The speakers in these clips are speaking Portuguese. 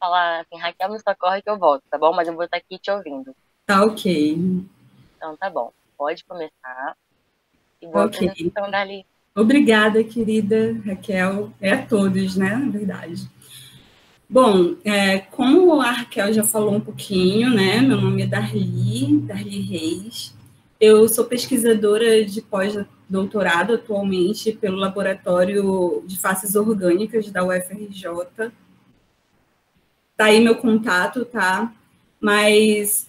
falar assim, Raquel, me socorre que eu volto, tá bom? Mas eu vou estar aqui te ouvindo. Tá ok. Então tá bom. Pode começar. E boa Ok. apresentação, Dali. Obrigada, querida Raquel. É a todos, né, na verdade. Bom, como a Raquel já falou um pouquinho, né, meu nome é Darli Reis. Eu sou pesquisadora de pós-doutorado atualmente pelo Laboratório de Faces Orgânicas da UFRJ. Tá aí meu contato, tá? Mas,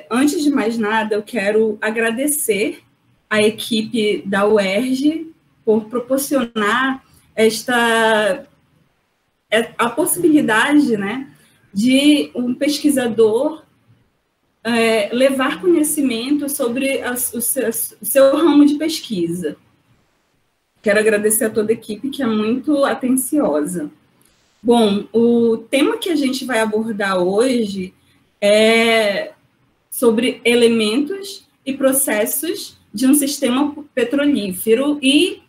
antes de mais nada, eu quero agradecer a equipe da UERJ por proporcionar a possibilidade, né, de um pesquisador levar conhecimento sobre o seu ramo de pesquisa. Quero agradecer a toda a equipe, que é muito atenciosa. Bom, o tema que a gente vai abordar hoje é sobre elementos e processos de um sistema petrolífero e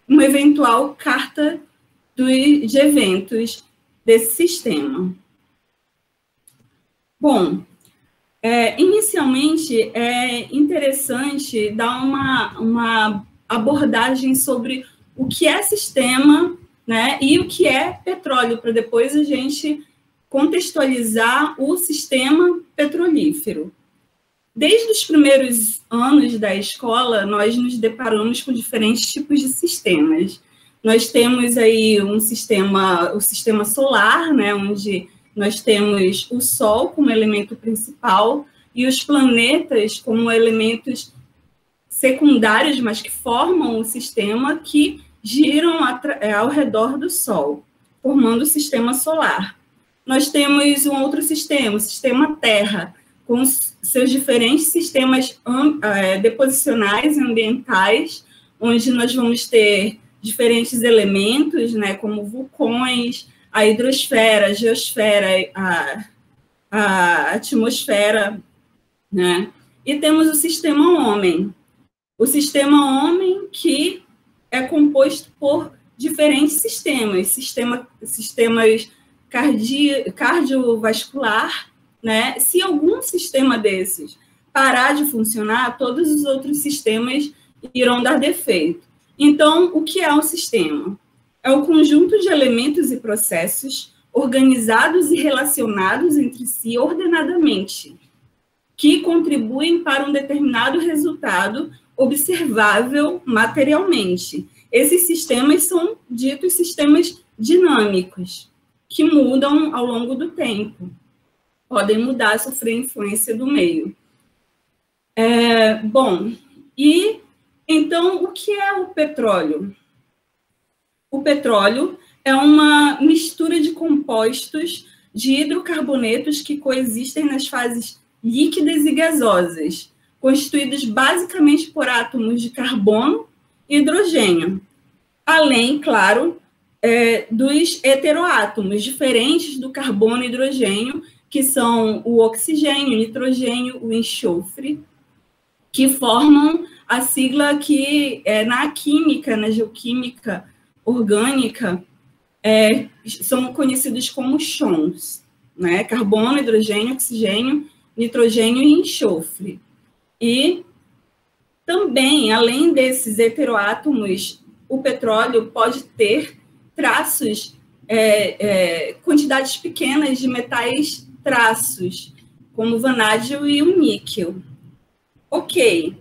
uma eventual carta de eventos desse sistema. Bom, inicialmente é interessante dar uma abordagem sobre o que é sistema, né, e o que é petróleo, para depois a gente contextualizar o sistema petrolífero. Desde os primeiros anos da escola, nós nos deparamos com diferentes tipos de sistemas. Nós temos aí o sistema solar, né, onde nós temos o Sol como elemento principal e os planetas como elementos secundários, mas que formam o sistema, que giram ao redor do Sol, formando o sistema solar. Nós temos um outro sistema, o sistema Terra, com seus diferentes sistemas deposicionais e ambientais, onde nós vamos ter diferentes elementos, né, como vulcões, a hidrosfera, a geosfera, a atmosfera, né? E temos o sistema Homem. O sistema Homem, que é composto por diferentes sistemas cardiovascular, né? Se algum sistema desses parar de funcionar, todos os outros sistemas irão dar defeito. Então, o que é um sistema? É o conjunto de elementos e processos organizados e relacionados entre si ordenadamente, que contribuem para um determinado resultado observável materialmente. Esses sistemas são ditos sistemas dinâmicos, que mudam ao longo do tempo. Podem mudar, sofrer influência do meio. Bom, e então, o que é o petróleo? O petróleo é uma mistura de compostos de hidrocarbonetos que coexistem nas fases líquidas e gasosas, constituídos basicamente por átomos de carbono e hidrogênio, além, claro, dos heteroátomos, diferentes do carbono e hidrogênio, que são o oxigênio, o nitrogênio, o enxofre, que formam a sigla que, na química, na geoquímica orgânica, são conhecidos como chons, né? Carbono, hidrogênio, oxigênio, nitrogênio e enxofre. E também, além desses heteroátomos, o petróleo pode ter traços, quantidades pequenas de metais traços, como o vanádio e o níquel. Ok,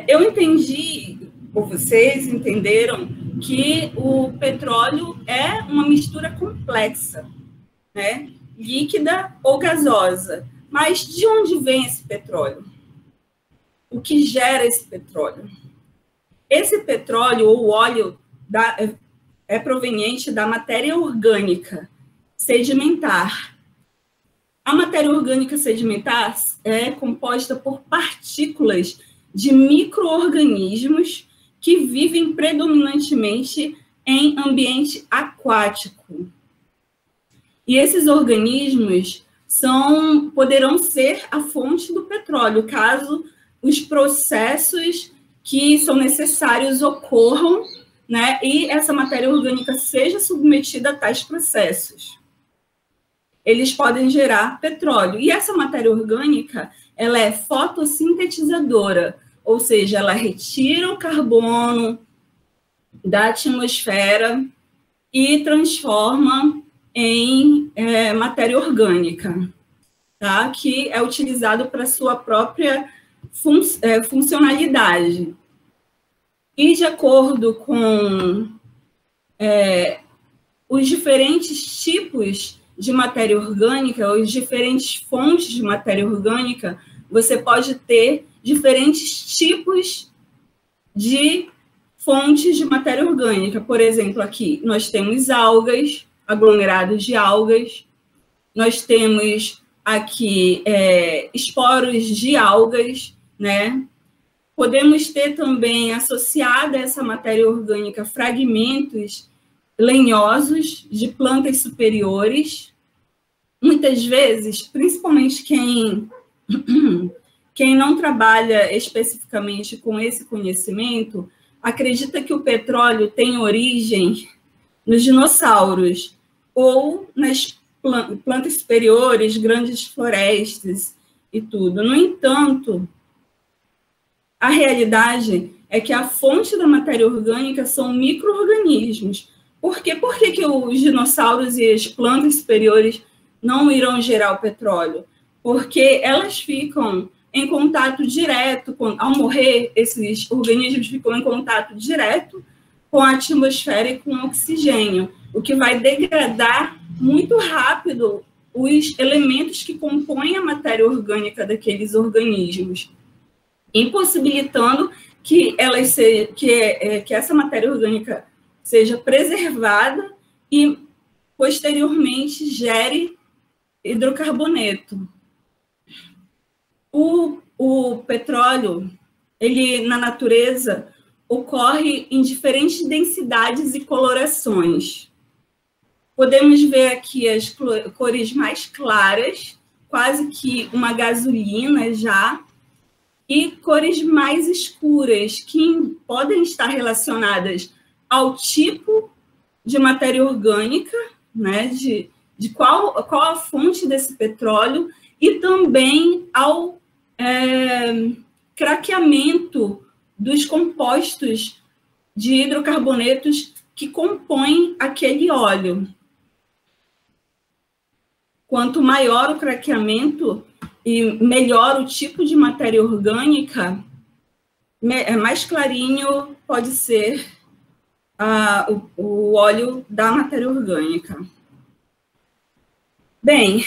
eu entendi, ou vocês entenderam, que o petróleo é uma mistura complexa, né? Líquida ou gasosa. Mas de onde vem esse petróleo? O que gera esse petróleo? Esse petróleo ou óleo é proveniente da matéria orgânica sedimentar. A matéria orgânica sedimentar é composta por partículas de micro-organismos que vivem predominantemente em ambiente aquático. E esses organismos poderão ser a fonte do petróleo, caso os processos que são necessários ocorram, né, e essa matéria orgânica seja submetida a tais processos. eles podem gerar petróleo. E essa matéria orgânica, ela é fotossintetizadora, ou seja, ela retira o carbono da atmosfera e transforma em matéria orgânica, tá? Que é utilizado para sua própria funcionalidade. E de acordo com os diferentes tipos de matéria orgânica, os diferentes fontes de matéria orgânica, você pode ter diferentes tipos de fontes de matéria orgânica. Por exemplo, aqui nós temos algas, aglomerados de algas, nós temos aqui esporos de algas, né? Podemos ter também associada a essa matéria orgânica fragmentos lenhosos de plantas superiores. Muitas vezes, principalmente quem não trabalha especificamente com esse conhecimento, acredita que o petróleo tem origem nos dinossauros ou nas plantas superiores, grandes florestas e tudo. No entanto, a realidade é que a fonte da matéria orgânica são micro-organismos. Por quê? Por que os dinossauros e as plantas superiores não irão gerar o petróleo? Porque elas ficam em contato direto, ao morrer, esses organismos ficam em contato direto com a atmosfera e com o oxigênio, o que vai degradar muito rápido os elementos que compõem a matéria orgânica daqueles organismos, impossibilitando que essa matéria orgânica seja preservada e, posteriormente, gere hidrocarboneto. O petróleo, ele, na natureza, ocorre em diferentes densidades e colorações. Podemos ver aqui as cores mais claras, quase que uma gasolina já, e cores mais escuras, que podem estar relacionadas ao tipo de matéria orgânica, né, de qual a fonte desse petróleo, e também ao craqueamento dos compostos de hidrocarbonetos que compõem aquele óleo. Quanto maior o craqueamento e melhor o tipo de matéria orgânica, mais clarinho pode ser o óleo da matéria orgânica. Bem,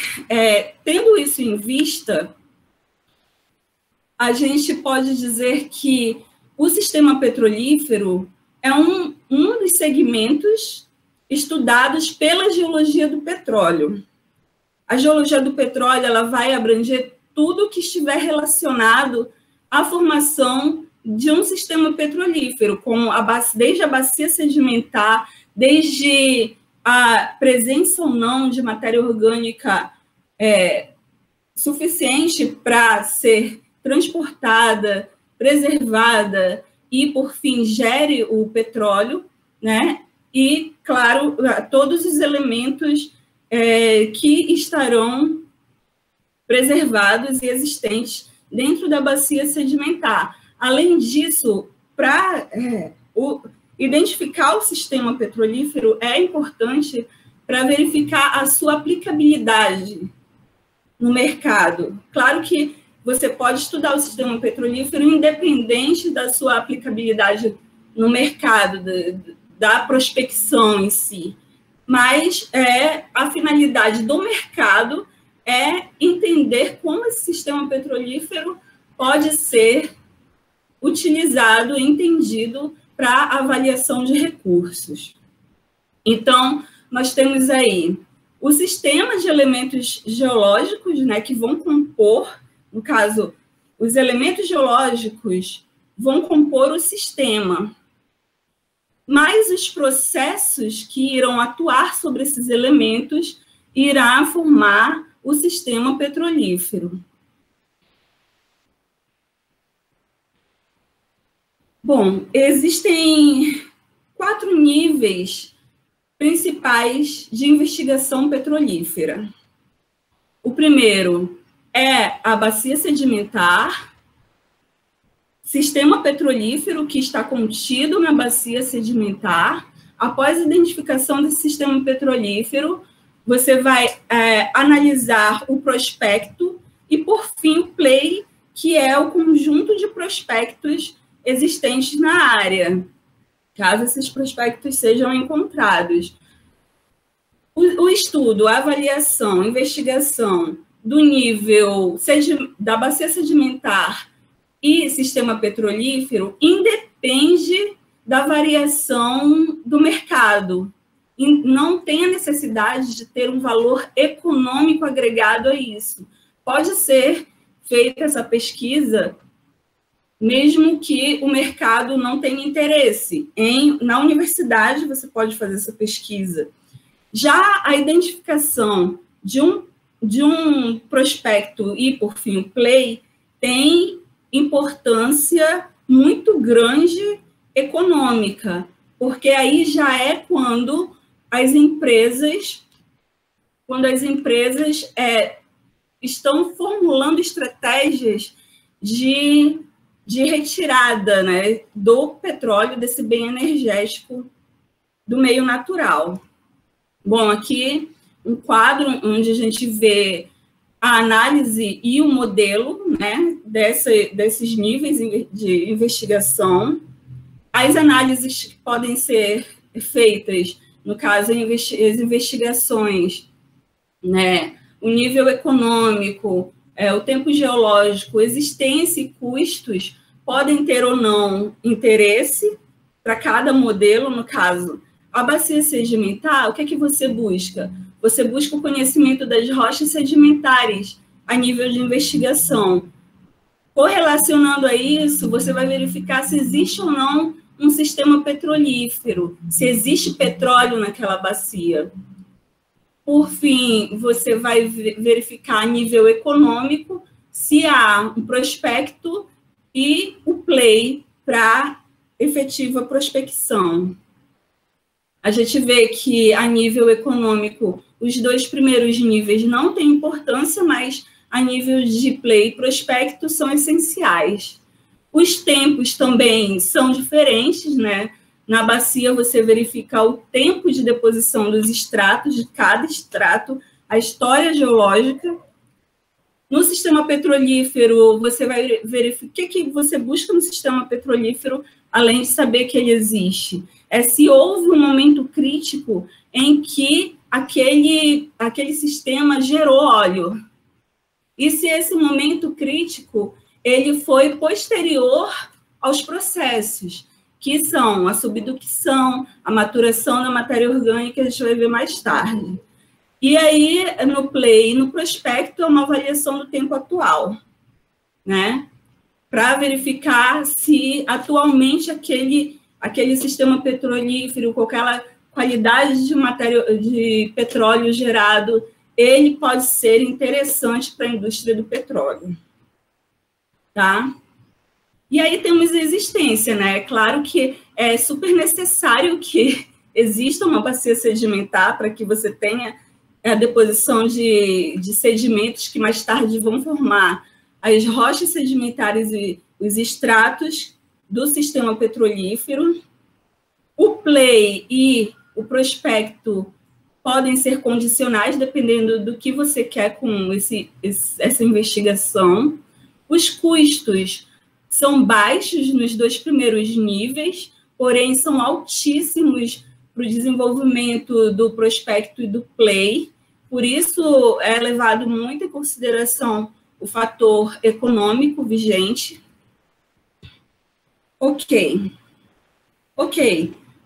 tendo isso em vista, a gente pode dizer que o sistema petrolífero é um dos segmentos estudados pela geologia do petróleo. A geologia do petróleo ela vai abranger tudo que estiver relacionado à formação de um sistema petrolífero, como desde a bacia sedimentar, desde a presença ou não de matéria orgânica suficiente para ser transportada, preservada e, por fim, gere o petróleo, né? E, claro, todos os elementos que estarão preservados e existentes dentro da bacia sedimentar. Além disso, para identificar o sistema petrolífero é importante para verificar a sua aplicabilidade no mercado. Claro que você pode estudar o sistema petrolífero independente da sua aplicabilidade no mercado, da prospecção em si. Mas a finalidade do mercado é entender como esse sistema petrolífero pode ser utilizado e entendido para avaliação de recursos. Então, nós temos aí o sistema de elementos geológicos, né, que vão compor, no caso, os elementos geológicos vão compor o sistema, mas os processos que irão atuar sobre esses elementos irá formar o sistema petrolífero. Bom, existem 4 níveis principais de investigação petrolífera. O primeiro é a bacia sedimentar, sistema petrolífero que está contido na bacia sedimentar. Após a identificação desse sistema petrolífero, você vai analisar o prospecto e, por fim, o PLEI, que é o conjunto de prospectos existentes na área, caso esses prospectos sejam encontrados. O estudo, a avaliação, a investigação do nível da bacia sedimentar e sistema petrolífero independe da variação do mercado. E não tem a necessidade de ter um valor econômico agregado a isso. Pode ser feita essa pesquisa, mesmo que o mercado não tenha interesse. Na universidade, você pode fazer essa pesquisa. Já a identificação de um prospecto e, por fim, o PLEI, tem importância muito grande econômica, porque aí já é quando as empresas estão formulando estratégias de retirada, né, do petróleo, desse bem energético do meio natural. Bom, aqui um quadro onde a gente vê a análise e o modelo, né, desses níveis de investigação. As análises que podem ser feitas, no caso, as investigações, né, o nível econômico, o tempo geológico, existência e custos podem ter ou não interesse para cada modelo. No caso, a bacia sedimentar, o que é que você busca? Você busca o conhecimento das rochas sedimentares a nível de investigação. Correlacionando a isso, você vai verificar se existe ou não um sistema petrolífero, se existe petróleo naquela bacia. Por fim, você vai verificar a nível econômico se há um prospecto e o PLEI para efetiva prospecção. A gente vê que, a nível econômico, os dois primeiros níveis não têm importância, mas a nível de PLEI e prospecto são essenciais. Os tempos também são diferentes, né? Na bacia, você verifica o tempo de deposição dos estratos, de cada estrato, a história geológica. No sistema petrolífero, você vai verificar o que você busca no sistema petrolífero, além de saber que ele existe. É se houve um momento crítico em que aquele sistema gerou óleo. E se esse momento crítico ele foi posterior aos processos, que são a subducção, a maturação da matéria orgânica, a gente vai ver mais tarde. E aí, no PLEI e no prospecto, é uma avaliação do tempo atual, né? Para verificar se atualmente aquele sistema petrolífero, com aquela qualidade de petróleo gerado, ele pode ser interessante para a indústria do petróleo. Tá? E aí temos a existência, né? É claro que é super necessário que exista uma bacia sedimentar para que você tenha a deposição de sedimentos que mais tarde vão formar as rochas sedimentares e os estratos do sistema petrolífero. O PLEI e o prospecto podem ser condicionais, dependendo do que você quer com essa investigação. Os custos são baixos nos dois primeiros níveis, porém são altíssimos para o desenvolvimento do prospecto e do PLEI. Por isso, é levado muito em consideração o fator econômico vigente. Ok.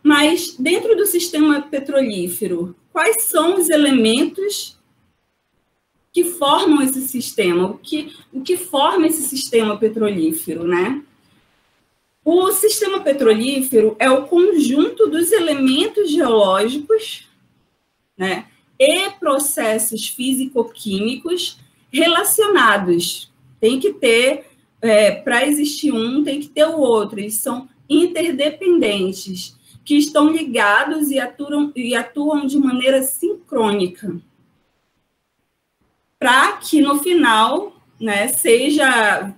Mas dentro do sistema petrolífero, quais são os elementos que formam esse sistema? O que forma esse sistema petrolífero, né? O sistema petrolífero é o conjunto dos elementos geológicos, né, e processos físico-químicos relacionados. Tem que ter, para existir um, tem que ter o outro. Eles são interdependentes, que estão ligados e atuam de maneira sincrônica. para que no final, né, seja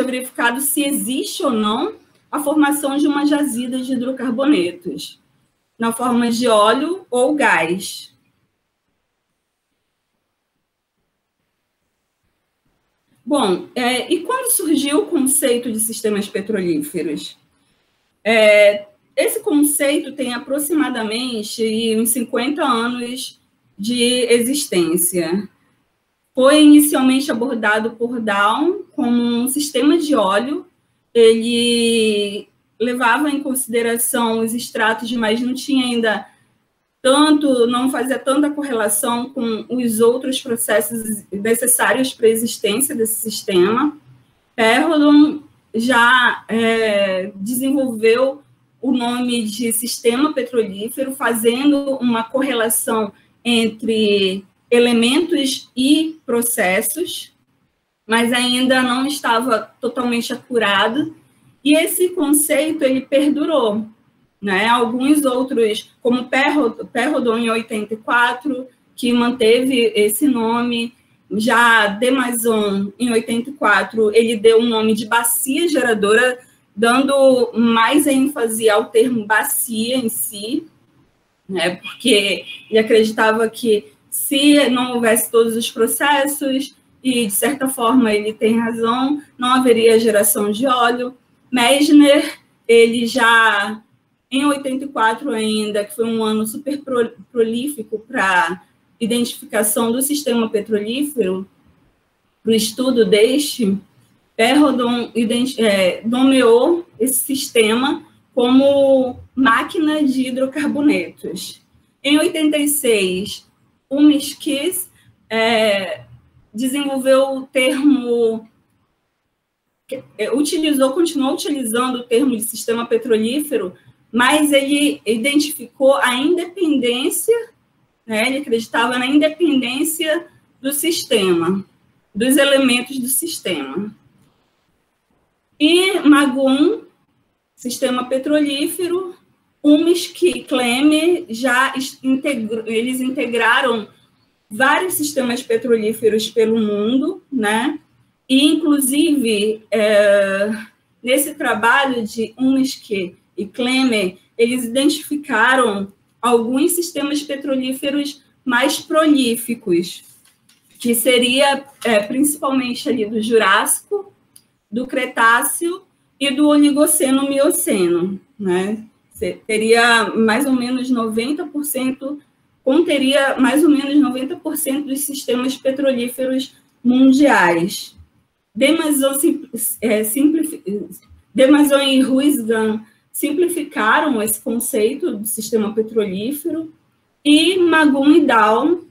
verificado se existe ou não a formação de uma jazida de hidrocarbonetos, na forma de óleo ou gás. Bom, e quando surgiu o conceito de sistemas petrolíferos? Esse conceito tem aproximadamente uns 50 anos de existência. Foi inicialmente abordado por Down como um sistema de óleo. Ele levava em consideração os extratos, mas não tinha ainda não fazia tanta correlação com os outros processos necessários para a existência desse sistema. Perrodon já desenvolveu o nome de sistema petrolífero, fazendo uma correlação entre elementos e processos, mas ainda não estava totalmente acurado, e esse conceito ele perdurou, né? Alguns outros, como Perrodon em 84, que manteve esse nome, já Demazon em 84, ele deu o nome de bacia geradora, dando mais ênfase ao termo bacia em si, né? Porque ele acreditava que se não houvesse todos os processos, e de certa forma ele tem razão, não haveria geração de óleo. Meissner, ele já em 84 ainda, que foi um ano super prolífico para identificação do sistema petrolífero, para o estudo deste, Perrodon nomeou esse sistema como máquina de hidrocarbonetos. Em 86, o Mischke desenvolveu o termo, continuou utilizando o termo de sistema petrolífero, mas ele identificou a independência, né? Ele acreditava na independência do sistema, dos elementos do sistema. E Magun, sistema petrolífero, Ummisch e Klemme eles integraram vários sistemas petrolíferos pelo mundo, né? E, inclusive, nesse trabalho de Ummisch e Klemme, eles identificaram alguns sistemas petrolíferos mais prolíficos, que seria principalmente ali do Jurássico, do Cretáceo e do Oligoceno-Mioceno, né? Teria mais ou menos 90%, conteria mais ou menos 90% dos sistemas petrolíferos mundiais. Demazon e Huisgan simplificaram esse conceito do sistema petrolífero e Magun e Down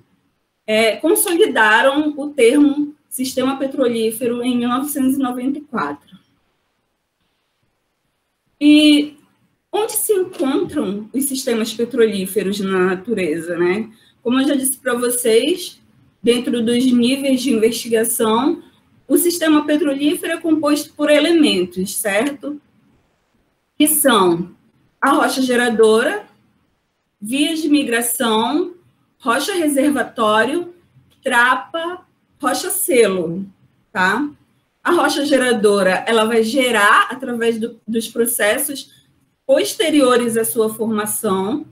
consolidaram o termo sistema petrolífero em 1994. E onde se encontram os sistemas petrolíferos na natureza, né? Como eu já disse para vocês, dentro dos níveis de investigação, o sistema petrolífero é composto por elementos, certo? Que são a rocha geradora, vias de migração, rocha reservatório, trapa, rocha selo, tá? A rocha geradora, ela vai gerar através dos processos posteriores à sua formação.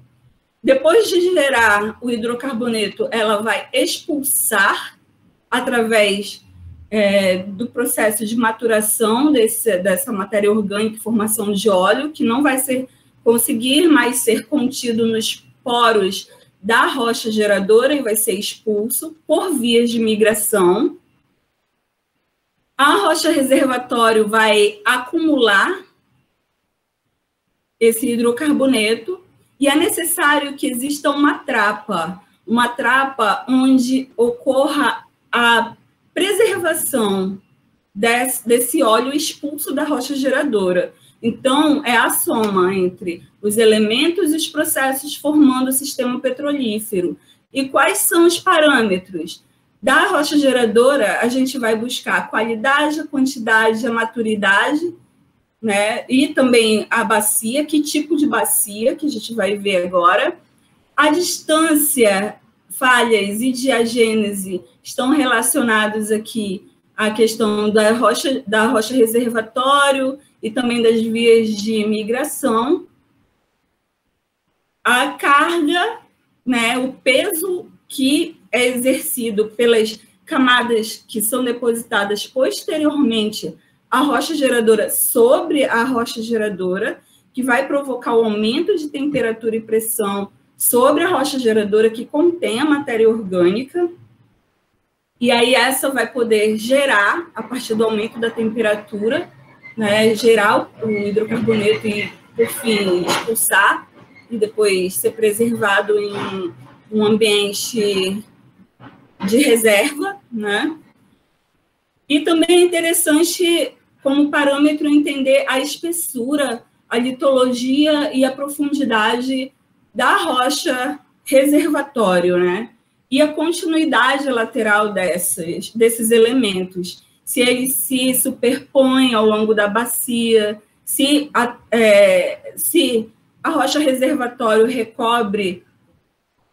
Depois de gerar o hidrocarboneto, ela vai expulsar através do processo de maturação dessa matéria orgânica e formação de óleo, que não vai conseguir mais ser contido nos poros da rocha geradora e vai ser expulso por vias de migração. A rocha reservatório vai acumular esse hidrocarboneto e é necessário que exista uma trapa onde ocorra a preservação desse óleo expulso da rocha geradora. Então, é a soma entre os elementos e os processos formando o sistema petrolífero. E quais são os parâmetros? Da rocha geradora, a gente vai buscar a qualidade, a quantidade, a maturidade, né? E também a bacia, que tipo de bacia, que a gente vai ver agora. A distância falhas e diagênese estão relacionados aqui à questão da rocha reservatório e também das vias de migração. A carga, né, o peso que é exercido pelas camadas que são depositadas posteriormente à rocha geradora sobre a rocha geradora, que vai provocar o aumento de temperatura e pressão sobre a rocha geradora que contém a matéria orgânica. E aí essa vai poder gerar, a partir do aumento da temperatura, né, gerar o hidrocarboneto e, por fim, expulsar e depois ser preservado em um ambiente de reserva, né? E também é interessante, como parâmetro, entender a espessura, a litologia e a profundidade da rocha reservatório, né? E a continuidade lateral desses elementos, se eles se superpõem ao longo da bacia, se a rocha reservatório recobre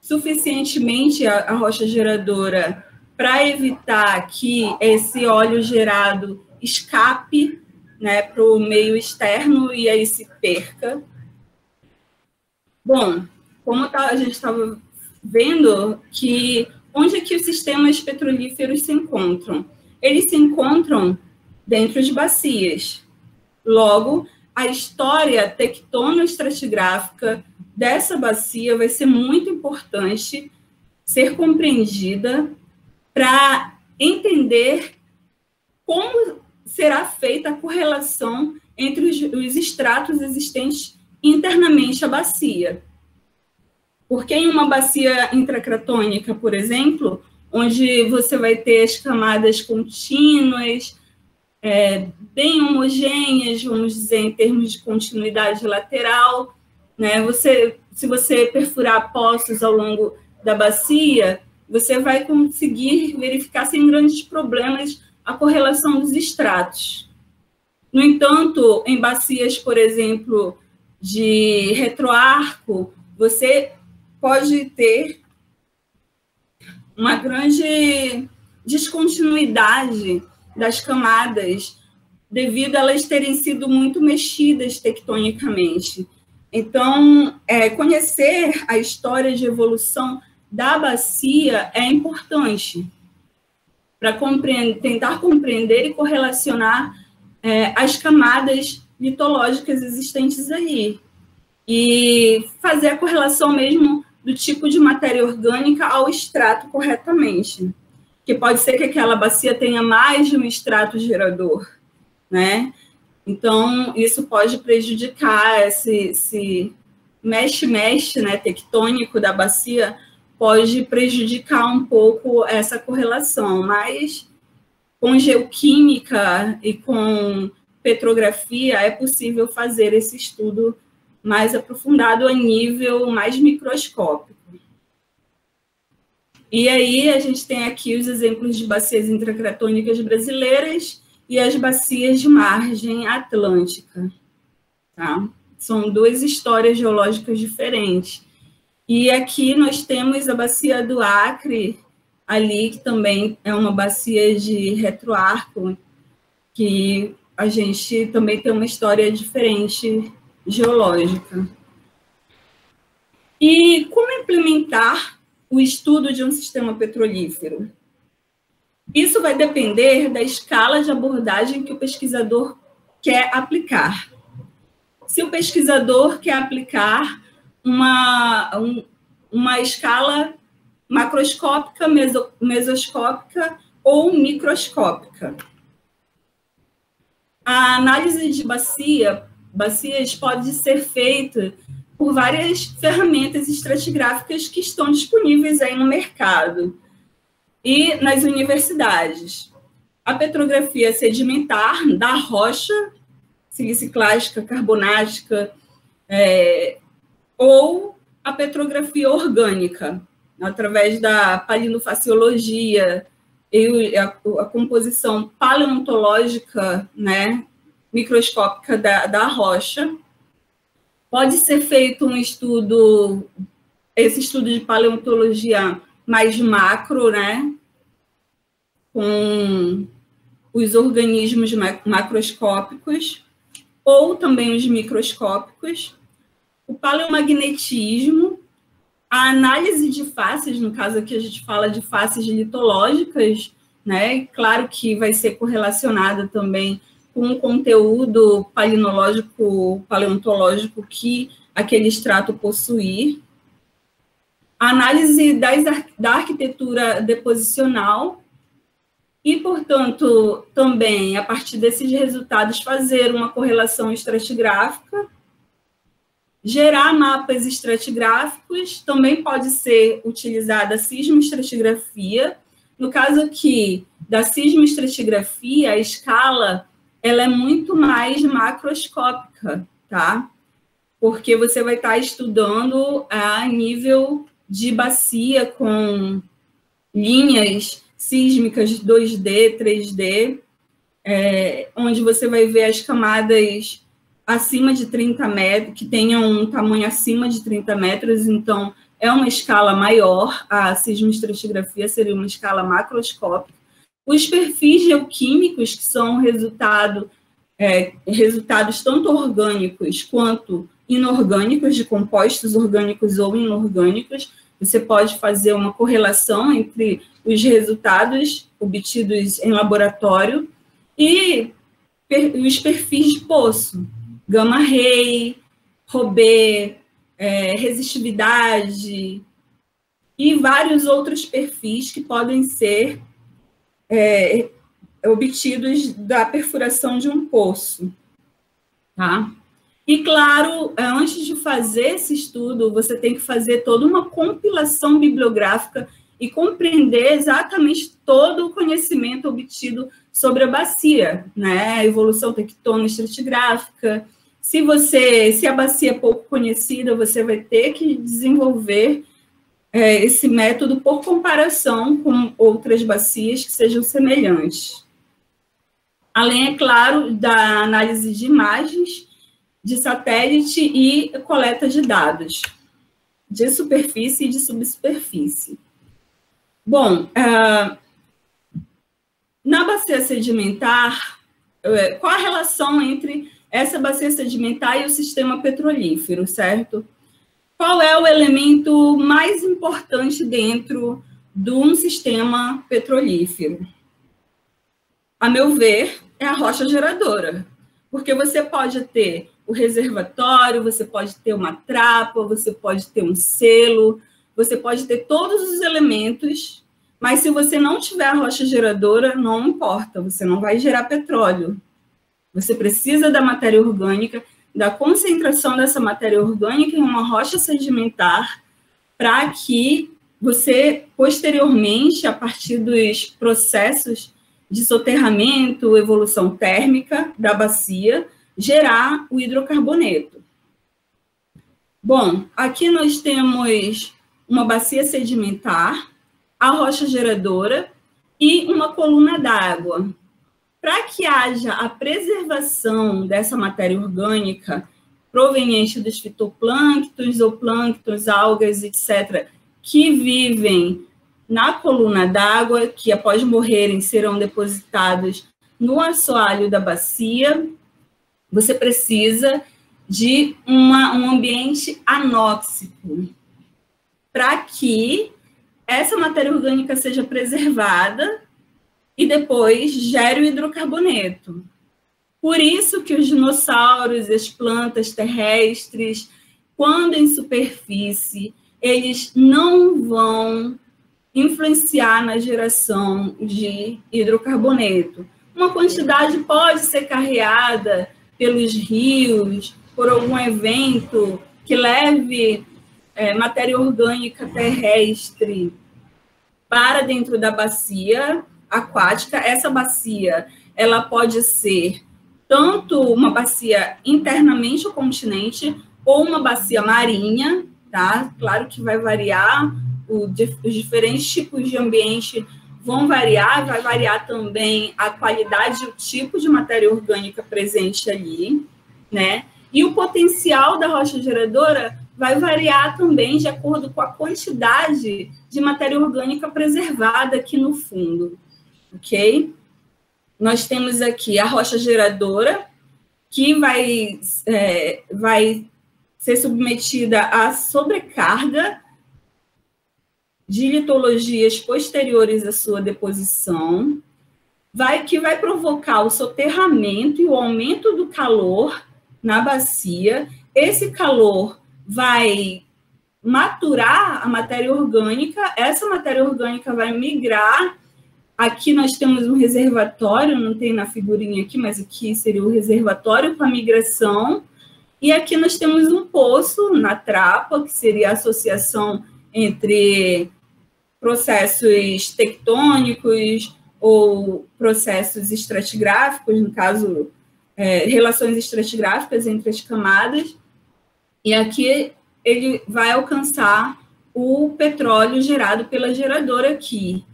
suficientemente a rocha geradora para evitar que esse óleo gerado escape, né, para o meio externo e aí se perca. Bom, como a gente estava vendo, que onde é que os sistemas petrolíferos se encontram? Eles se encontram dentro de bacias. Logo, a história tectonoestratigráfica dessa bacia vai ser muito importante ser compreendida para entender como será feita a correlação entre os estratos existentes internamente à bacia. Porque em uma bacia intracratônica, por exemplo, onde você vai ter as camadas contínuas, bem homogêneas, vamos dizer, em termos de continuidade lateral, né? Se você perfurar poços ao longo da bacia, você vai conseguir verificar sem grandes problemas a correlação dos estratos. No entanto, em bacias, por exemplo, de retroarco, você pode ter uma grande descontinuidade das camadas devido a elas terem sido muito mexidas tectonicamente. Então, conhecer a história de evolução da bacia é importante para tentar compreender e correlacionar as camadas litológicas existentes aí e fazer a correlação mesmo do tipo de matéria orgânica ao extrato corretamente. Que pode ser que aquela bacia tenha mais de um extrato gerador, né? Então, isso pode prejudicar esse mexe-mexe, né, tectônico da bacia, pode prejudicar um pouco essa correlação, mas com geoquímica e com petrografia é possível fazer esse estudo mais aprofundado a nível mais microscópico. E aí a gente tem aqui os exemplos de bacias intracratônicas brasileiras e as bacias de margem atlântica. Tá? São duas histórias geológicas diferentes. E aqui nós temos a bacia do Acre, ali, que também é uma bacia de retroarco, que a gente também tem uma história diferente geológica. E como implementar o estudo de um sistema petrolífero? Isso vai depender da escala de abordagem que o pesquisador quer aplicar. Se o pesquisador quer aplicar uma escala macroscópica, mesoscópica ou microscópica. A análise de bacias pode ser feita por várias ferramentas estratigráficas que estão disponíveis aí no mercado e nas universidades. A petrografia sedimentar da rocha, siliciclástica, carbonática, ou a petrografia orgânica, através da palinofaciologia e a composição paleontológica, né, microscópica da rocha. Pode ser feito esse estudo de paleontologia mais macro, né? Com os organismos macroscópicos, ou também os microscópicos, o paleomagnetismo, a análise de faces, no caso aqui a gente fala de faces litológicas, né? Claro que vai ser correlacionada também com o conteúdo palinológico, paleontológico que aquele extrato possuir. A análise da arquitetura deposicional e, portanto, também, a partir desses resultados, fazer uma correlação estratigráfica, gerar mapas estratigráficos, também pode ser utilizada a sismoestratigrafia. No caso aqui da sismoestratigrafia, a escala ela é muito mais macroscópica, tá? Porque você vai estar estudando a nível de bacia com linhas sísmicas 2D, 3D, onde você vai ver as camadas acima de 30 metros, que tenham um tamanho acima de 30 metros, então é uma escala maior, a sismoestratigrafia seria uma escala macroscópica. Os perfis geoquímicos, que são resultados tanto orgânicos quanto inorgânicos, de compostos orgânicos ou inorgânicos, você pode fazer uma correlação entre os resultados obtidos em laboratório e os perfis de poço, gama-ray, Robé, resistividade e vários outros perfis que podem ser obtidos da perfuração de um poço, tá? E, claro, antes de fazer esse estudo, você tem que fazer toda uma compilação bibliográfica e compreender exatamente todo o conhecimento obtido sobre a bacia, né? A evolução tectônico-estratigráfica. Se a bacia é pouco conhecida, você vai ter que desenvolver esse método por comparação com outras bacias que sejam semelhantes. Além, é claro, da análise de imagens, de satélite e coleta de dados, de superfície e de subsuperfície. Bom, na bacia sedimentar, qual a relação entre essa bacia sedimentar e o sistema petrolífero, certo? Qual é o elemento mais importante dentro de um sistema petrolífero? A meu ver, é a rocha geradora, porque você pode ter o reservatório, você pode ter uma trapa, você pode ter um selo, você pode ter todos os elementos, mas se você não tiver a rocha geradora, não importa, você não vai gerar petróleo. Você precisa da matéria orgânica, da concentração dessa matéria orgânica em uma rocha sedimentar, para que você, posteriormente, a partir dos processos de soterramento, evolução térmica da bacia, gerar o hidrocarboneto. Bom, aqui nós temos uma bacia sedimentar, a rocha geradora e uma coluna d'água. Para que haja a preservação dessa matéria orgânica proveniente dos fitoplânctons, zooplânctons, algas, etc., que vivem na coluna d'água, que após morrerem serão depositados no assoalho da bacia, você precisa de um ambiente anóxico, para que essa matéria orgânica seja preservada e depois gere o hidrocarboneto. Por isso que os dinossauros, as plantas terrestres, quando em superfície, eles não vão influenciar na geração de hidrocarboneto. Uma quantidade pode ser carreada pelos rios, por algum evento que leve matéria orgânica terrestre para dentro da bacia aquática. Essa bacia, ela pode ser tanto uma bacia internamente ao continente ou uma bacia marinha, tá? Claro que vai variar, os diferentes tipos de ambiente vão variar, vai variar também a qualidade e o tipo de matéria orgânica presente ali, né? E o potencial da rocha geradora vai variar também de acordo com a quantidade de matéria orgânica preservada aqui no fundo, ok? Nós temos aqui a rocha geradora, que vai ser submetida à sobrecarga de litologias posteriores à sua deposição, que vai provocar o soterramento e o aumento do calor na bacia. Esse calor vai maturar a matéria orgânica, essa matéria orgânica vai migrar. Aqui nós temos um reservatório, não tem na figurinha aqui, mas aqui seria o reservatório para migração. E aqui nós temos um poço na trapa, que seria a associação entre processos tectônicos ou processos estratigráficos, no caso, relações estratigráficas entre as camadas. E aqui ele vai alcançar o petróleo gerado pela geradora aqui.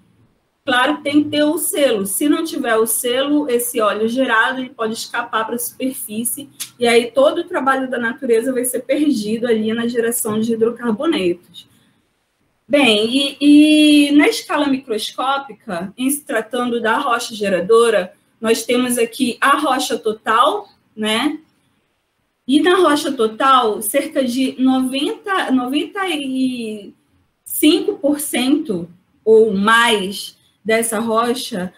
Claro, tem que ter o selo. Se não tiver o selo, esse óleo gerado ele pode escapar para a superfície, e aí todo o trabalho da natureza vai ser perdido ali na geração de hidrocarbonetos. Bem, e na escala microscópica, em se tratando da rocha geradora, nós temos aqui a rocha total, né? E na rocha total, cerca de 95% ou mais dessa rocha,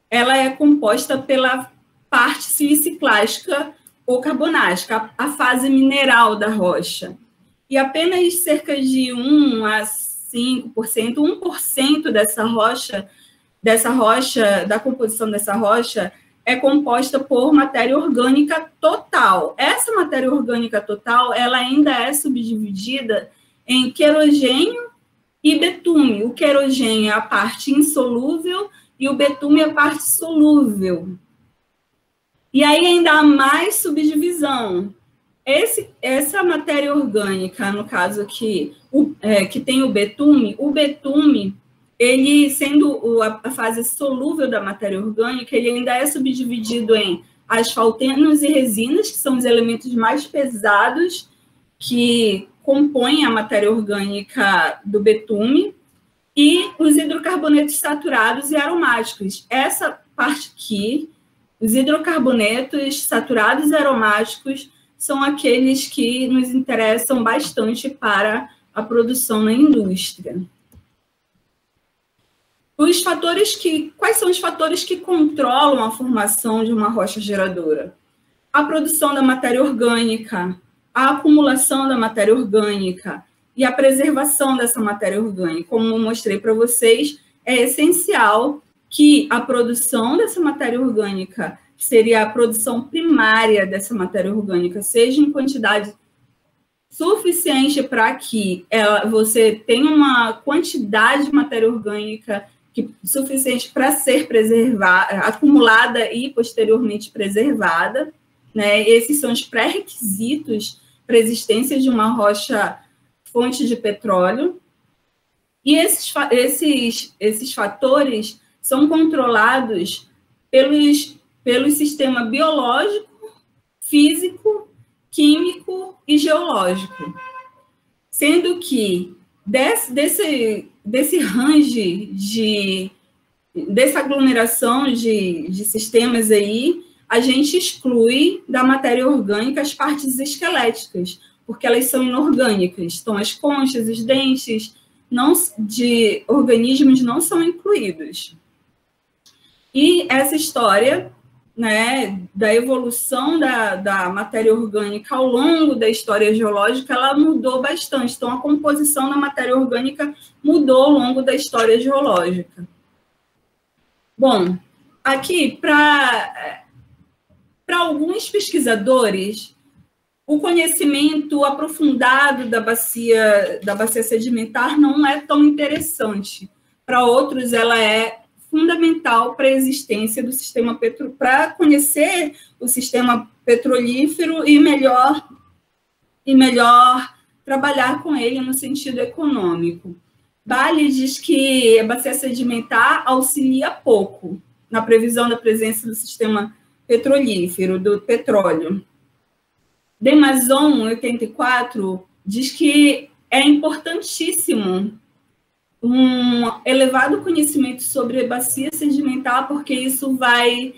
ela é composta pela parte siliciclástica ou carbonática, a fase mineral da rocha. E apenas cerca de 1 a 5%, 1% dessa rocha, da composição dessa rocha, é composta por matéria orgânica total. Essa matéria orgânica total, ela ainda é subdividida em querogênio e betume. O querogênio é a parte insolúvel e o betume é a parte solúvel. E aí ainda há mais subdivisão. Essa matéria orgânica, no caso aqui, que tem o betume, ele sendo a fase solúvel da matéria orgânica, ele ainda é subdividido em asfaltenos e resinas, que são os elementos mais pesados que compõem a matéria orgânica do betume, e os hidrocarbonetos saturados e aromáticos. Essa parte aqui, os hidrocarbonetos saturados e aromáticos, são aqueles que nos interessam bastante para a produção na indústria. Quais são os fatores que controlam a formação de uma rocha geradora? A produção da matéria orgânica, a acumulação da matéria orgânica e a preservação dessa matéria orgânica. Como eu mostrei para vocês, é essencial que a produção dessa matéria orgânica, que seria a produção primária dessa matéria orgânica, seja em quantidade suficiente para que você tenha uma quantidade de matéria orgânica suficiente para ser preservada, acumulada e posteriormente preservada, né? Esses são os pré-requisitos para a existência de uma rocha fonte de petróleo. E esses fatores são controlados pelo sistema biológico, físico, químico e geológico. Sendo que desse range, dessa aglomeração de sistemas aí, a gente exclui da matéria orgânica as partes esqueléticas, porque elas são inorgânicas. Então, as conchas, os dentes de organismos não são incluídos. E essa história, né, da evolução da matéria orgânica ao longo da história geológica, ela mudou bastante. Então, a composição da matéria orgânica mudou ao longo da história geológica. Bom, aqui, para alguns pesquisadores, o conhecimento aprofundado da bacia sedimentar não é tão interessante. Para outros, ela é fundamental para a existência do sistema para conhecer o sistema petrolífero e melhor trabalhar com ele no sentido econômico. Bailey diz que a bacia sedimentar auxilia pouco na previsão da presença do sistema petrolífero, do petróleo. Demazon, 84, diz que é importantíssimo um elevado conhecimento sobre a bacia sedimentar, porque isso vai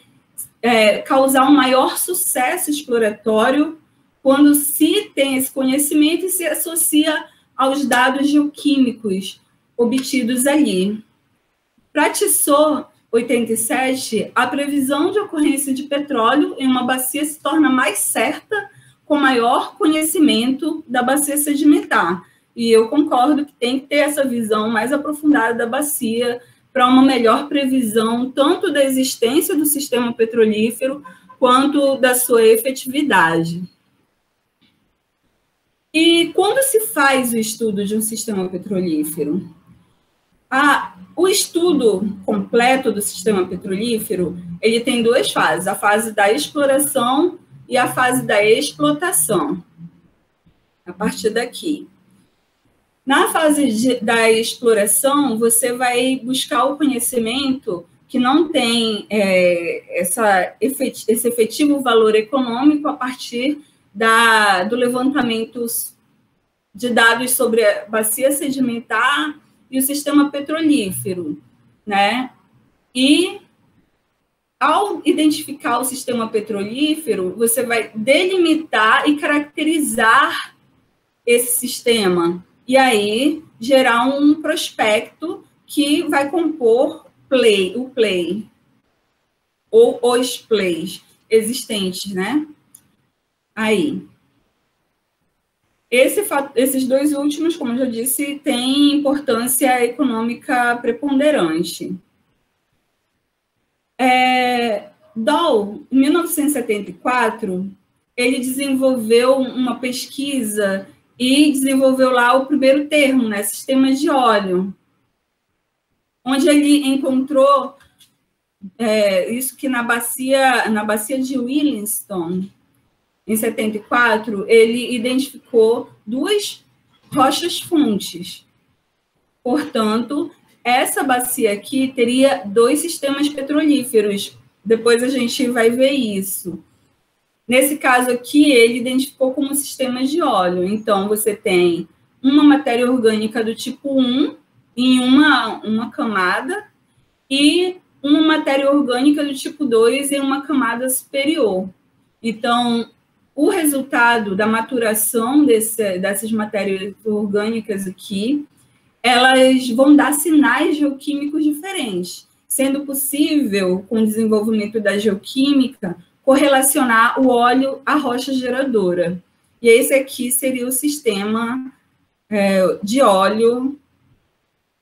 causar um maior sucesso exploratório quando se tem esse conhecimento e se associa aos dados geoquímicos obtidos ali. Para Tissot 87, a previsão de ocorrência de petróleo em uma bacia se torna mais certa com maior conhecimento da bacia sedimentar. E eu concordo que tem que ter essa visão mais aprofundada da bacia para uma melhor previsão tanto da existência do sistema petrolífero quanto da sua efetividade. E quando se faz o estudo de um sistema petrolífero? O estudo completo do sistema petrolífero, ele tem duas fases, a fase da exploração e a fase da explotação. A partir daqui. Na fase da exploração, você vai buscar o conhecimento que não tem esse efetivo valor econômico a partir do levantamento de dados sobre a bacia sedimentar e o sistema petrolífero, né? E, ao identificar o sistema petrolífero, você vai delimitar e caracterizar esse sistema, e aí gerar um prospecto que vai compor o play, ou os plays existentes, né? Aí. Esses dois últimos, como eu já disse, têm importância econômica preponderante. Dahl, em 1974, ele desenvolveu uma pesquisa e desenvolveu lá o primeiro termo, né, sistemas de óleo, onde ele encontrou isso que na bacia de Williston, em 74, ele identificou duas rochas-fontes. Portanto, essa bacia aqui teria dois sistemas petrolíferos. Depois a gente vai ver isso. Nesse caso aqui, ele identificou como sistemas de óleo. Então, você tem uma matéria orgânica do tipo 1 em uma camada e uma matéria orgânica do tipo 2 em uma camada superior. Então, o resultado da maturação dessas matérias orgânicas aqui, elas vão dar sinais geoquímicos diferentes, sendo possível, com o desenvolvimento da geoquímica, correlacionar o óleo à rocha geradora. E esse aqui seria o sistema de óleo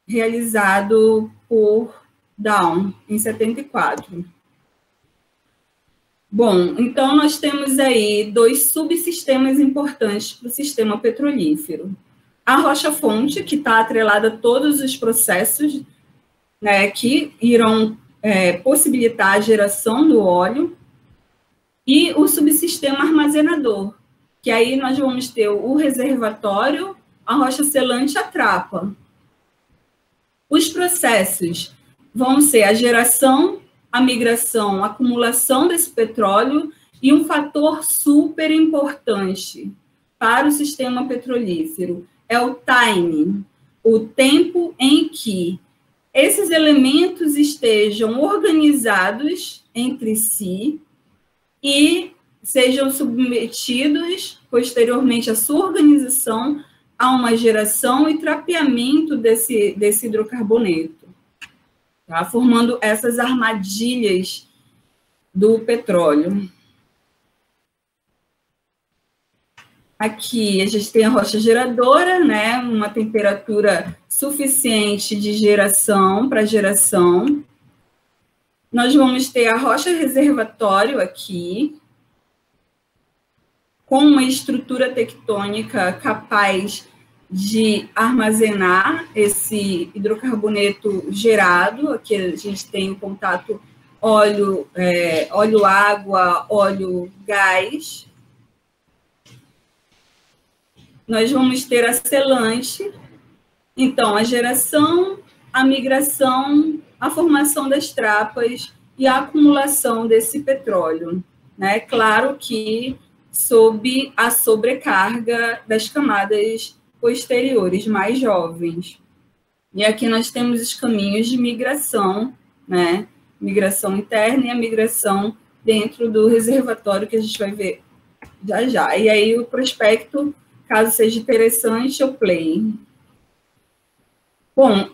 realizado por Dahl, em 74. Bom, então nós temos aí dois subsistemas importantes para o sistema petrolífero. A rocha-fonte, que está atrelada a todos os processos, né, que irão possibilitar a geração do óleo, e o subsistema armazenador, que aí nós vamos ter o reservatório, a rocha selante e a trapa. Os processos vão ser a geração, a migração, a acumulação desse petróleo e um fator super importante para o sistema petrolífero é o timing, o tempo em que esses elementos estejam organizados entre si e sejam submetidos, posteriormente, à sua organização, a uma geração e trapeamento desse hidrocarboneto, tá? Formando essas armadilhas do petróleo. Aqui a gente tem a rocha geradora, né? Uma temperatura suficiente de geração para geração. Nós vamos ter a rocha reservatório aqui, com uma estrutura tectônica capaz de armazenar esse hidrocarboneto gerado. Aqui a gente tem o contato óleo-água, óleo-gás. Nós vamos ter a selante, então a geração, a migração, a formação das trapas e a acumulação desse petróleo, né? Claro que sob a sobrecarga das camadas posteriores, mais jovens. E aqui nós temos os caminhos de migração, né? Migração interna e a migração dentro do reservatório, que a gente vai ver já já. E aí o prospecto, caso seja interessante, eu play. Bom,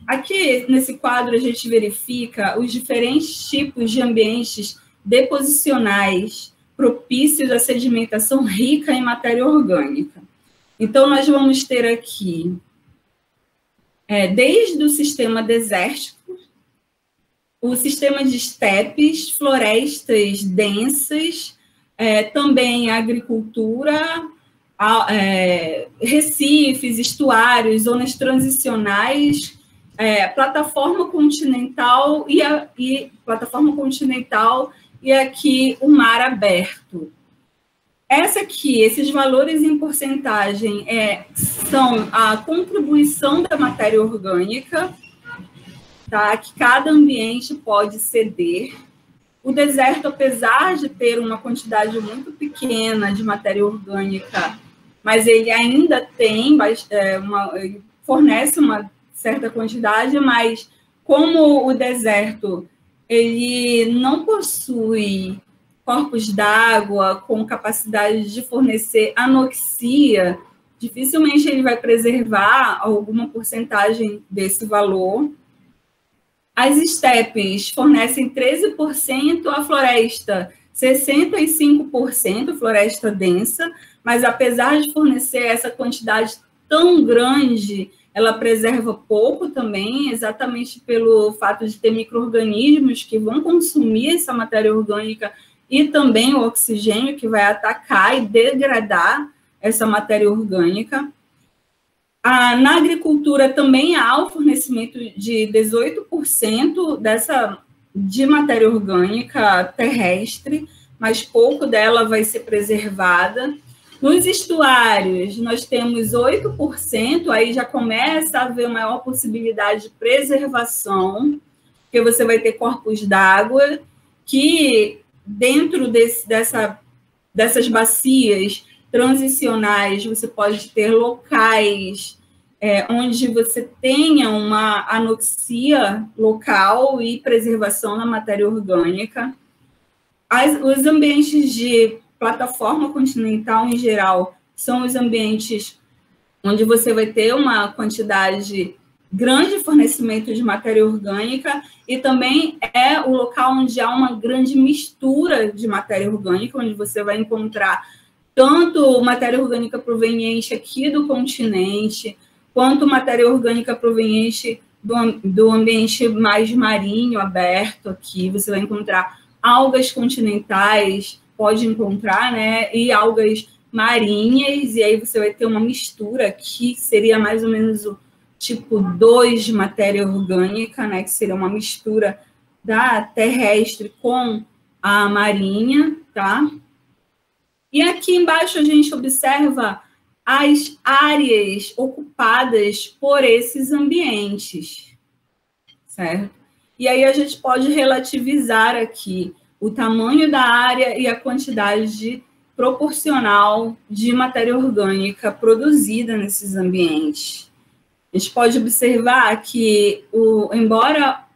aqui nesse quadro a gente verifica os diferentes tipos de ambientes deposicionais propícios à sedimentação rica em matéria orgânica. Então, nós vamos ter aqui, desde o sistema desértico, o sistema de estepes, florestas densas, também a agricultura, recifes, estuários, zonas transicionais, plataforma continental e aqui o mar aberto. Esses valores em porcentagem são a contribuição da matéria orgânica, tá, que cada ambiente pode ceder. O deserto, apesar de ter uma quantidade muito pequena de matéria orgânica, mas ele ainda tem, ele fornece uma certa quantidade, mas como o deserto ele não possui corpos d'água com capacidade de fornecer anoxia, dificilmente ele vai preservar alguma porcentagem desse valor. As estepes fornecem 13%, a floresta 65%, floresta densa, mas apesar de fornecer essa quantidade tão grande, ela preserva pouco também, exatamente pelo fato de ter micro-organismos que vão consumir essa matéria orgânica e também o oxigênio que vai atacar e degradar essa matéria orgânica. Na agricultura também há o fornecimento de 18% de matéria orgânica terrestre, mas pouco dela vai ser preservada. Nos estuários, nós temos 8%, aí já começa a haver maior possibilidade de preservação, porque você vai ter corpos d'água que, dentro dessas bacias transicionais, você pode ter locais onde você tenha uma anoxia local e preservação da matéria orgânica. Os ambientes de plataforma continental, em geral, são os ambientes onde você vai ter uma quantidade grande de fornecimento de matéria orgânica e também é o local onde há uma grande mistura de matéria orgânica, onde você vai encontrar tanto matéria orgânica proveniente aqui do continente, quanto matéria orgânica proveniente do ambiente mais marinho, aberto aqui. Você vai encontrar algas continentais, pode encontrar, né, e algas marinhas, e aí você vai ter uma mistura aqui, que seria mais ou menos o tipo 2 de matéria orgânica, né, que seria uma mistura da terrestre com a marinha, tá? E aqui embaixo a gente observa as áreas ocupadas por esses ambientes, certo? E aí a gente pode relativizar aqui o tamanho da área e a quantidade proporcional de matéria orgânica produzida nesses ambientes. A gente pode observar que, embora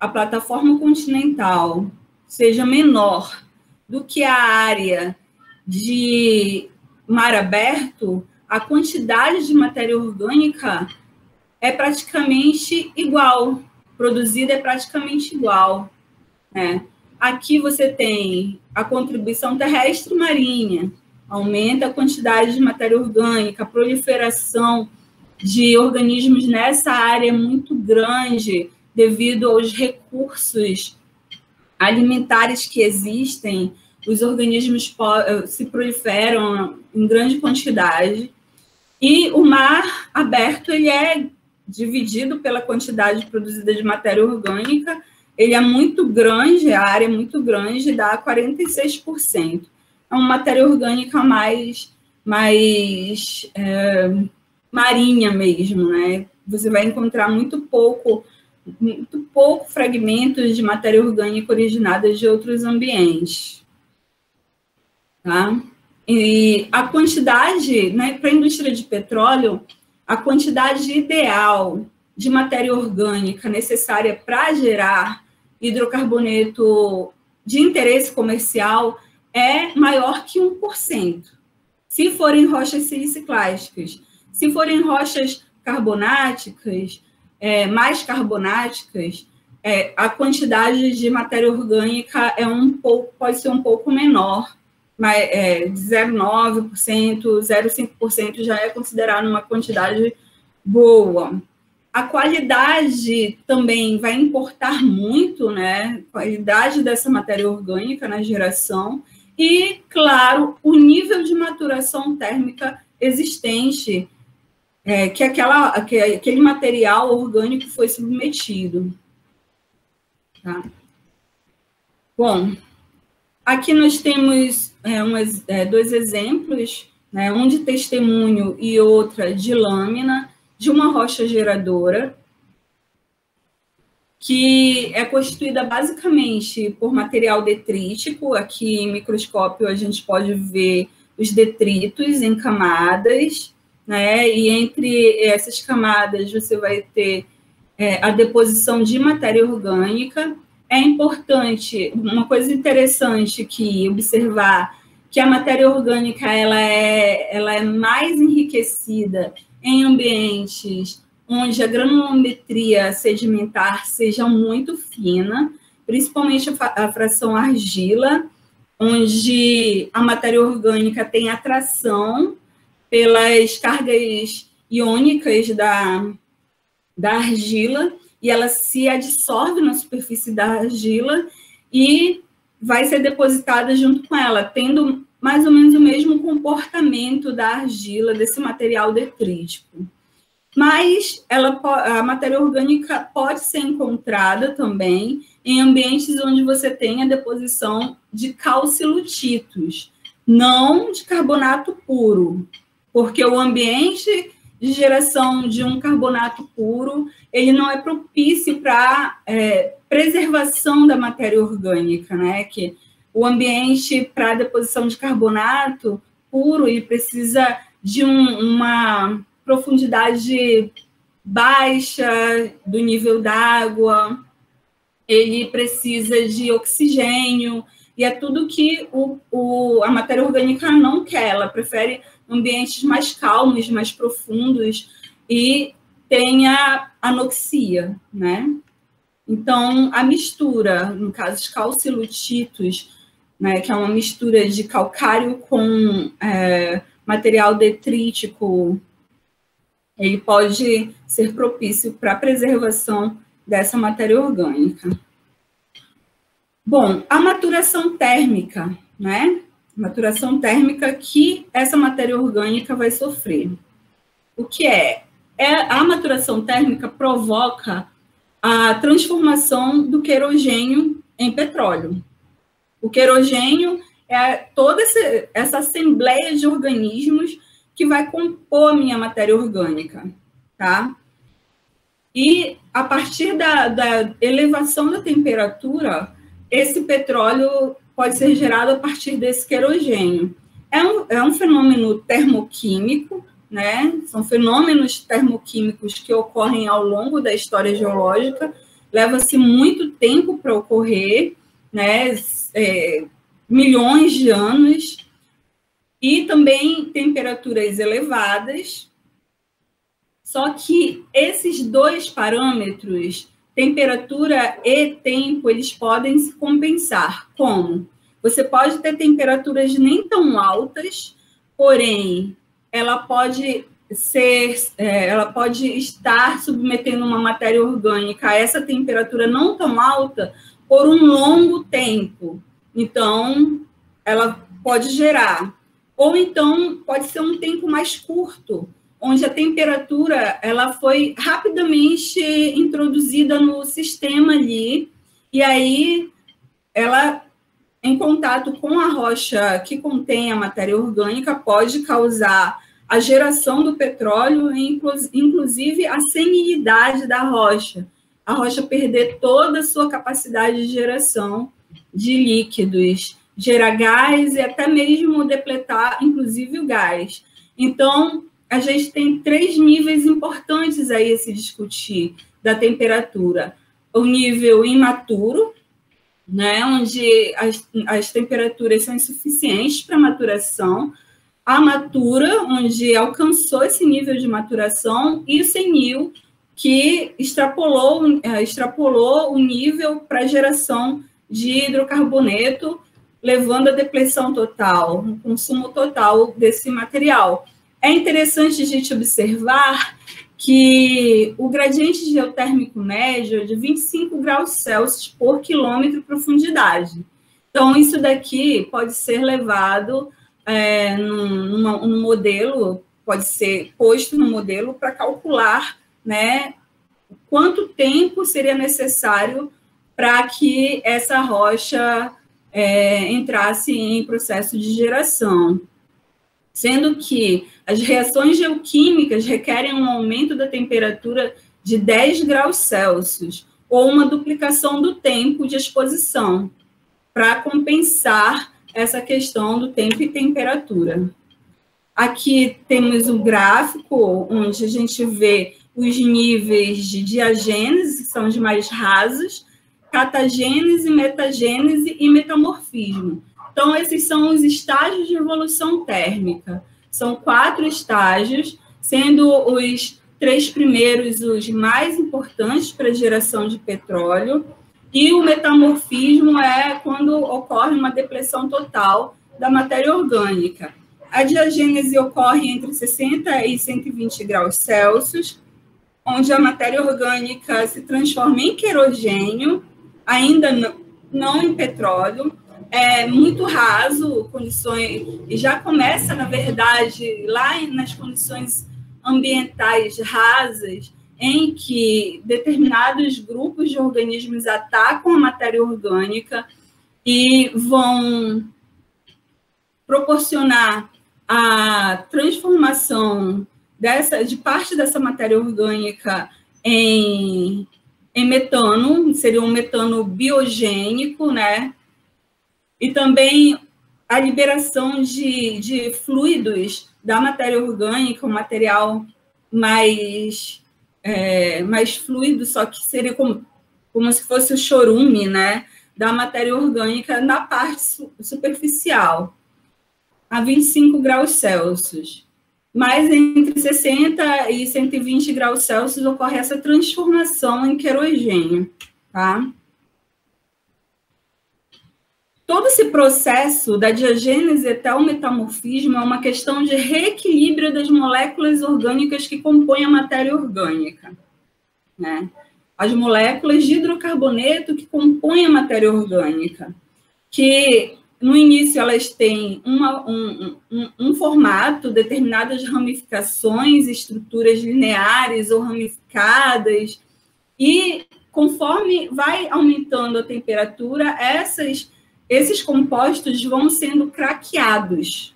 a plataforma continental seja menor do que a área de mar aberto, a quantidade de matéria orgânica é praticamente igual, produzida é praticamente igual, né? Aqui você tem a contribuição terrestre e marinha, aumenta a quantidade de matéria orgânica, a proliferação de organismos nessa área é muito grande devido aos recursos alimentares que existem, os organismos se proliferam em grande quantidade, e o mar aberto ele é dividido pela quantidade produzida de matéria orgânica, ele é muito grande, a área é muito grande, dá 46%. É uma matéria orgânica mais marinha mesmo, né? Você vai encontrar muito pouco fragmentos de matéria orgânica originada de outros ambientes. Tá? E a quantidade, né, para a indústria de petróleo, a quantidade ideal de matéria orgânica necessária para gerar hidrocarboneto de interesse comercial é maior que 1%. Se forem rochas siliciclásticas. Se forem rochas carbonáticas, mais carbonáticas, a quantidade de matéria orgânica pode ser um pouco menor, mas de 0,9%, 0,5% já é considerado uma quantidade boa. A qualidade também vai importar muito, né? A qualidade dessa matéria orgânica na geração e, claro, o nível de maturação térmica existente que aquele material orgânico foi submetido. Tá? Bom, aqui nós temos dois exemplos, né? Um de testemunho e outra de lâmina, de uma rocha geradora, que é constituída basicamente por material detrítico. Aqui em microscópio a gente pode ver os detritos em camadas, né? E entre essas camadas você vai ter a deposição de matéria orgânica. É importante, uma coisa interessante que observar, que a matéria orgânica ela é mais enriquecida em ambientes onde a granulometria sedimentar seja muito fina, principalmente a fração argila, onde a matéria orgânica tem atração pelas cargas iônicas da argila, e ela se adsorve na superfície da argila e vai ser depositada junto com ela, tendo mais ou menos o mesmo comportamento da argila, desse material detrítico. Mas a matéria orgânica pode ser encontrada também em ambientes onde você tem a deposição de calcilutitos, não de carbonato puro, porque o ambiente de geração de um carbonato puro, ele não é propício para preservação da matéria orgânica, né? Que o ambiente para deposição de carbonato puro, ele precisa de uma profundidade baixa do nível d'água, ele precisa de oxigênio, e é tudo que a matéria orgânica não quer, ela prefere ambientes mais calmos, mais profundos, e tem a anoxia, né? Então, a mistura, no caso, os calcilutitos, né, que é uma mistura de calcário com material detrítico, ele pode ser propício para a preservação dessa matéria orgânica. Bom, a maturação térmica, né? Maturação térmica que essa matéria orgânica vai sofrer. O que é? A maturação térmica provoca a transformação do querogênio em petróleo. O querogênio é toda essa assembleia de organismos que vai compor a minha matéria orgânica, tá? E a partir da elevação da temperatura, esse petróleo pode ser gerado a partir desse querogênio. É um fenômeno termoquímico, né? São fenômenos termoquímicos que ocorrem ao longo da história geológica, leva-se muito tempo para ocorrer, né? Milhões de anos, e também temperaturas elevadas. Só que esses dois parâmetros, temperatura e tempo, eles podem se compensar. Como? Você pode ter temperaturas nem tão altas, porém, ela pode estar submetendo uma matéria orgânica a essa temperatura não tão alta por um longo tempo. Então, ela pode gerar. Ou então, pode ser um tempo mais curto, onde a temperatura ela foi rapidamente introduzida no sistema ali, e aí ela, em contato com a rocha que contém a matéria orgânica, pode causar a geração do petróleo, inclusive a senilidade da rocha. A rocha perder toda a sua capacidade de geração de líquidos, gerar gás e até mesmo depletar, inclusive, o gás. Então, a gente tem 3 níveis importantes aí a se discutir da temperatura. O nível imaturo, né, onde as temperaturas são insuficientes para maturação, a matura, onde alcançou esse nível de maturação, e o senil, que extrapolou o nível para geração de hidrocarboneto, levando à depleção total, o consumo total desse material. É interessante a gente observar que o gradiente geotérmico médio é de 25 graus Celsius por quilômetro de profundidade. Então, isso daqui pode ser levado num modelo, pode ser posto no modelo para calcular, né, quanto tempo seria necessário para que essa rocha entrasse em processo de geração. Sendo que as reações geoquímicas requerem um aumento da temperatura de 10 graus Celsius, ou uma duplicação do tempo de exposição, para compensar essa questão do tempo e temperatura. Aqui temos um gráfico onde a gente vê os níveis de diagênese, que são os mais rasos, catagênese, metagênese e metamorfismo. Então, esses são os estágios de evolução térmica. São 4 estágios, sendo os 3 primeiros os mais importantes para a geração de petróleo, e o metamorfismo é quando ocorre uma depressão total da matéria orgânica. A diagênese ocorre entre 60 e 120 graus Celsius, onde a matéria orgânica se transforma em querogênio, ainda não em petróleo. É muito raso, condições, e já começa, na verdade, lá nas condições ambientais rasas, em que determinados grupos de organismos atacam a matéria orgânica e vão proporcionar a transformação de parte dessa matéria orgânica em metano, seria um metano biogênico, né? E também a liberação de fluidos da matéria orgânica, um material mais fluido, só que seria como se fosse o chorume, né, da matéria orgânica na parte superficial, a 25 graus Celsius. Mas entre 60 e 120 graus Celsius ocorre essa transformação em querogênio, tá? Todo esse processo da diagênese até o metamorfismo é uma questão de reequilíbrio das moléculas orgânicas que compõem a matéria orgânica, né? As moléculas de hidrocarboneto que compõem a matéria orgânica, que no início elas têm um formato, determinadas ramificações, estruturas lineares ou ramificadas, e conforme vai aumentando a temperatura, esses compostos vão sendo craqueados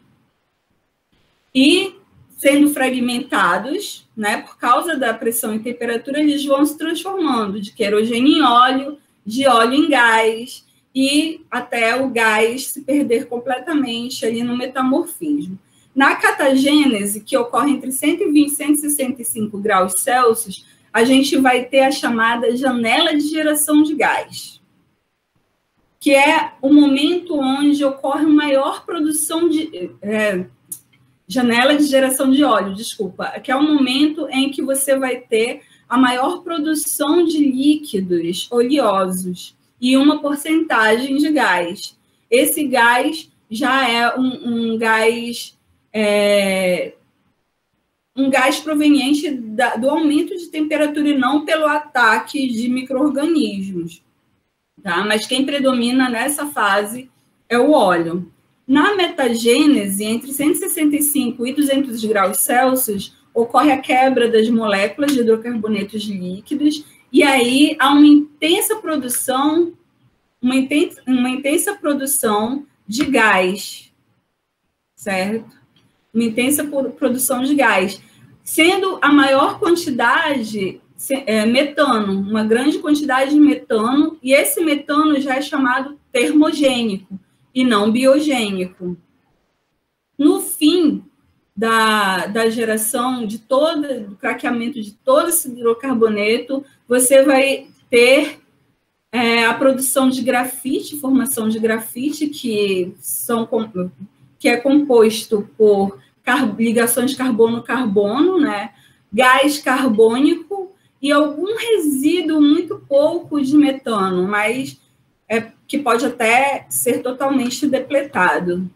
e sendo fragmentados, né, por causa da pressão e temperatura, eles vão se transformando de querogênio em óleo, de óleo em gás, e até o gás se perder completamente ali no metamorfismo. Na catagênese, que ocorre entre 120 e 165 graus Celsius, a gente vai ter a chamada janela de geração de gás, que é o momento onde ocorre maior produção janela de geração de óleo, desculpa, que é o momento em que você vai ter a maior produção de líquidos oleosos e uma porcentagem de gás. Esse gás já é um gás proveniente do aumento de temperatura e não pelo ataque de micro-organismos. Tá? Mas quem predomina nessa fase é o óleo. Na metagênese, entre 165 e 200 graus Celsius, ocorre a quebra das moléculas de hidrocarbonetos líquidos, e aí há uma intensa produção de gás, certo? Uma intensa produção de gás, sendo a maior quantidade metano, uma grande quantidade de metano, e esse metano já é chamado termogênico e não biogênico. No fim, da geração de do craqueamento de todo esse hidrocarboneto, você vai ter a produção de grafite, formação de grafite, que é composto por ligações carbono-carbono, né? Gás carbônico e algum resíduo muito pouco de metano, mas que pode até ser totalmente depletado.